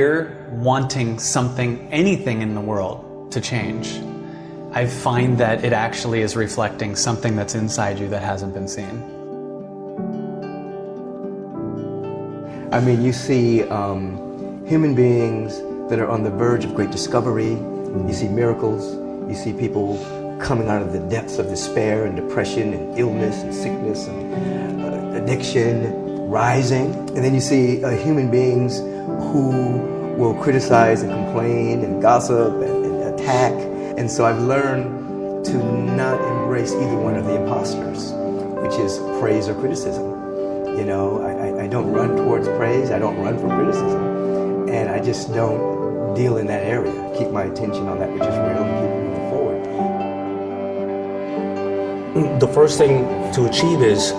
You're wanting something, anything in the world to change. I find that it actually is reflecting something that's inside you that hasn't been seen. I mean, you see human beings that are on the verge of great discovery. You see miracles. You see people coming out of the depths of despair and depression and illness and sickness and addiction, rising. And then you see human beings who will criticize and complain and gossip and attack. And so I've learned to not embrace either one of the imposters, which is praise or criticism. You know, I don't run towards praise, I don't run from criticism, and I just don't deal in that area. Keep my attention on that which is real and keep moving forward. The first thing to achieve is,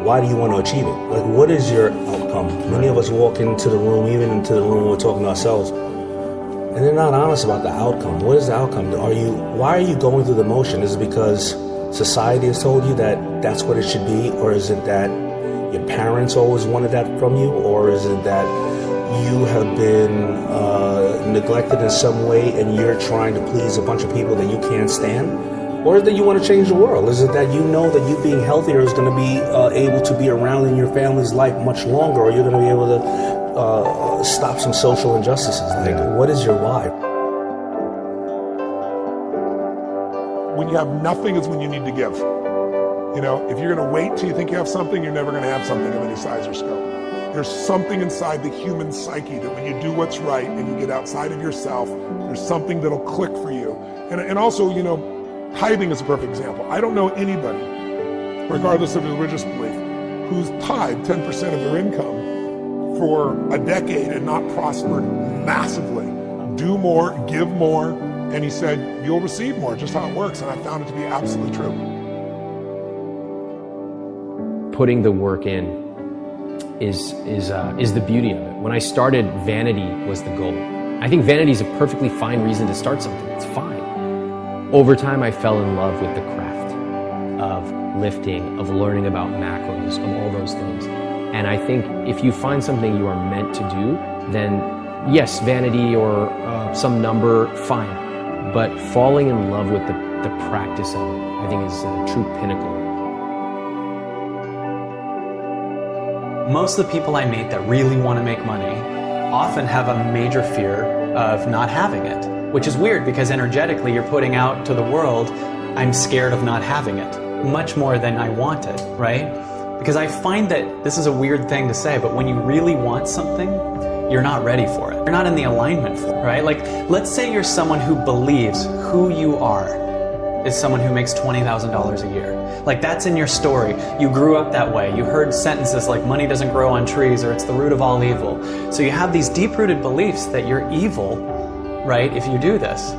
why do you want to achieve it? Like, what is your outcome? Many of us walk into the room, even into the room we're talking to ourselves, and they're not honest about the outcome. What is the outcome? Why are you going through the motion? Is it because society has told you that that's what it should be? Or is it that your parents always wanted that from you? Or is it that you have been neglected in some way and you're trying to please a bunch of people that you can't stand? Or is it that you want to change the world? Is it that you know that you being healthier is going to be able to be around in your family's life much longer, or you're going to be able to stop some social injustices? Like, what is your why? When you have nothing is when you need to give. You know, if you're going to wait till you think you have something, you're never going to have something of any size or scope. There's something inside the human psyche that when you do what's right and you get outside of yourself, there's something that'll click for you. And also, you know, tithing is a perfect example. I don't know anybody, regardless of their religious belief, who's tithed 10% of their income for a decade and not prospered massively. Do more, give more, and he said, you'll receive more, just how it works. And I found it to be absolutely true. Putting the work in is the beauty of it. When I started, vanity was the goal. I think vanity is a perfectly fine reason to start something. It's fine. Over time, I fell in love with the craft of lifting, of learning about macros, of all those things. And I think if you find something you are meant to do, then yes, vanity or some number, fine. But falling in love with the practice of it, I think is a true pinnacle. Most of the people I meet that really want to make money often have a major fear of not having it, which is weird because energetically you're putting out to the world, I'm scared of not having it, much more than I want it, right? Because I find that this is a weird thing to say, but when you really want something, you're not ready for it. You're not in the alignment for it, right? Like, let's say you're someone who believes who you are is someone who makes $20,000 a year. Like, that's in your story. You grew up that way. You heard sentences like money doesn't grow on trees or it's the root of all evil. So you have these deep-rooted beliefs that you're evil, right, if you do this.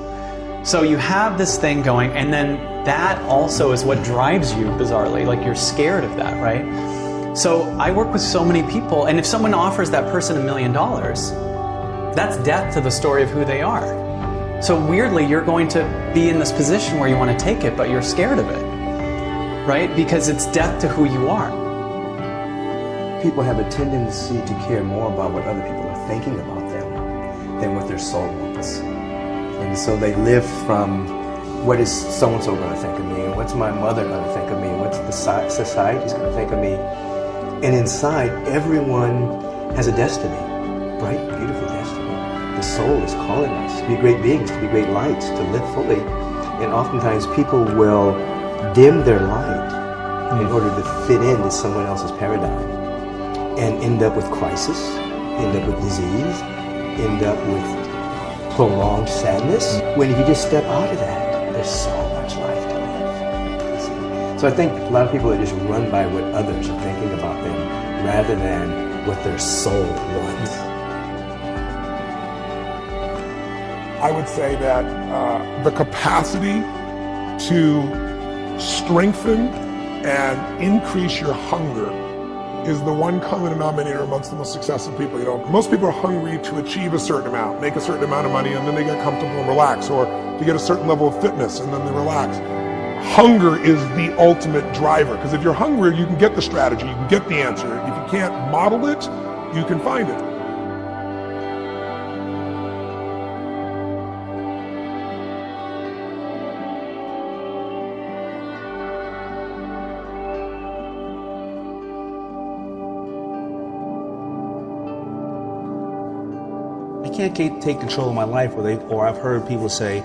So you have this thing going, and then that also is what drives you, bizarrely. Like, you're scared of that, right? So I work with so many people, and if someone offers that person $1 million, that's death to the story of who they are. So weirdly, you're going to be in this position where you want to take it, but you're scared of it, right? Because it's death to who you are. People have a tendency to care more about what other people are thinking about them than what their soul wants. And so they live from, what is so-and-so going to think of me? And what's my mother going to think of me? And what's the society's going to think of me? And inside, everyone has a destiny, bright, beautiful destiny. The soul is calling us to be great beings, to be great lights, to live fully. And oftentimes people will dim their light in order to fit into someone else's paradigm and end up with crisis, end up with disease, end up with prolonged sadness. When if you just step out of that, there's so much life to live. So I think a lot of people are just run by what others are thinking about them rather than what their soul wants. I would say that the capacity to strengthen and increase your hunger is the one common denominator amongst the most successful people. You know, most people are hungry to achieve a certain amount, make a certain amount of money, and then they get comfortable and relax, or to get a certain level of fitness and then they relax. Hunger is the ultimate driver, because if you're hungry, you can get the strategy, you can get the answer. If you can't model it, you can find it. I can't take control of my life, or I've heard people say,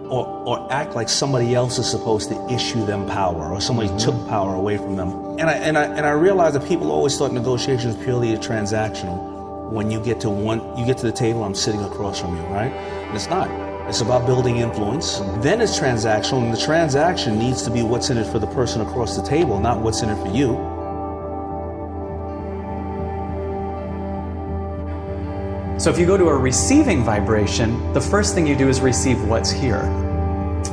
or act like somebody else is supposed to issue them power, or somebody took power away from them. And I realize that people always thought negotiations purely transactional. When you get to the table, I'm sitting across from you, right? And it's not. It's about building influence. Then it's transactional, and the transaction needs to be what's in it for the person across the table, not what's in it for you. So if you go to a receiving vibration, the first thing you do is receive what's here.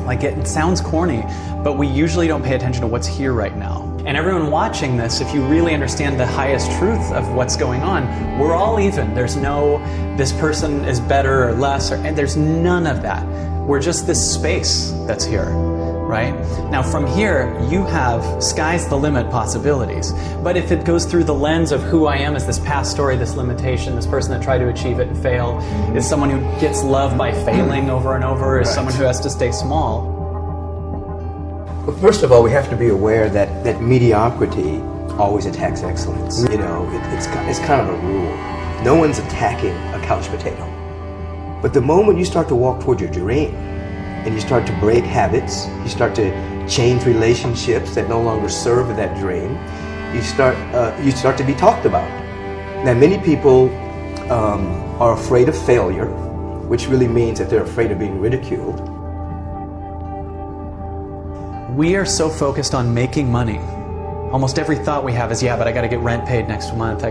Like, it sounds corny, but we usually don't pay attention to what's here right now. And everyone watching this, if you really understand the highest truth of what's going on, we're all even. There's no, this person is better or less, and there's none of that. We're just this space that's here, right? Now from here, you have sky's the limit possibilities. But if it goes through the lens of who I am as this past story, this limitation, this person that tried to achieve it and fail, is someone who gets love by failing over and over, is someone who has to stay small. Well, first of all, we have to be aware that mediocrity always attacks excellence. You know, it's kind of a rule. No one's attacking a couch potato. But the moment you start to walk toward your dream, and you start to break habits, you start to change relationships that no longer serve that dream, you start to be talked about. Now, many people are afraid of failure, which really means that they're afraid of being ridiculed. We are so focused on making money. Almost every thought we have is, yeah, but I gotta get rent paid next month,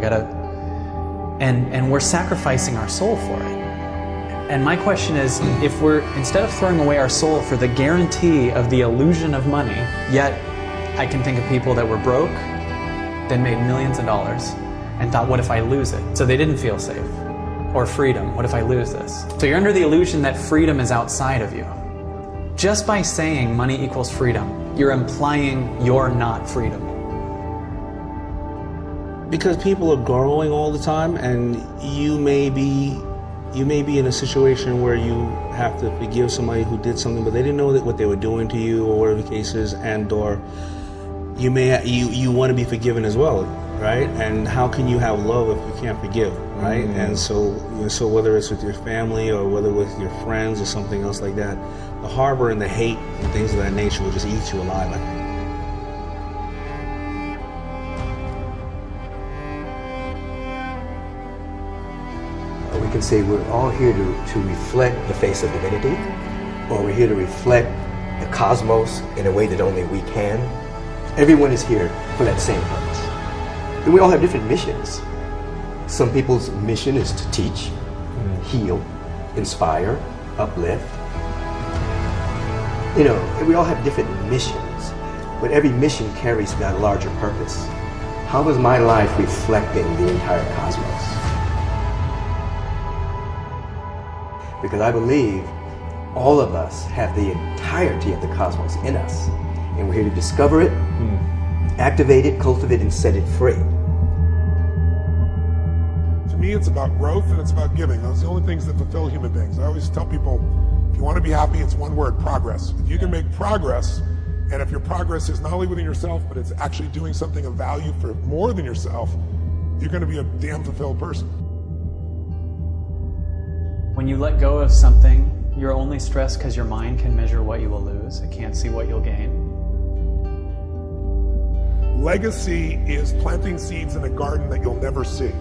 and we're sacrificing our soul for it. And my question is, if we're, instead of throwing away our soul for the guarantee of the illusion of money, yet I can think of people that were broke, then made millions of dollars, and thought, what if I lose it? So they didn't feel safe. Or freedom, what if I lose this? So you're under the illusion that freedom is outside of you. Just by saying money equals freedom, you're implying you're not freedom. Because people are growing all the time, and you may be in a situation where you have to forgive somebody who did something, but they didn't know that what they were doing to you, or whatever the case is, and or you want to be forgiven as well, right? And how can you have love if you can't forgive, right? And so whether it's with your family or whether with your friends or something else like that, the harbor and the hate and things of that nature will just eat you alive, I think. We can say we're all here to reflect the face of divinity, or we're here to reflect the cosmos in a way that only we can. Everyone is here for that same purpose. And we all have different missions. Some people's mission is to teach, heal, inspire, uplift. You know, and we all have different missions, but every mission carries that larger purpose. How is my life reflecting the entire cosmos? Because I believe all of us have the entirety of the cosmos in us, and we're here to discover it, activate it, cultivate it, and set it free. To me, it's about growth and it's about giving. Those are the only things that fulfill human beings. I always tell people, if you want to be happy, it's one word: progress. If you can make progress, and if your progress is not only within yourself, but it's actually doing something of value for more than yourself, you're going to be a damn fulfilled person. When you let go of something, you're only stressed because your mind can measure what you will lose. It can't see what you'll gain. Legacy is planting seeds in a garden that you'll never see.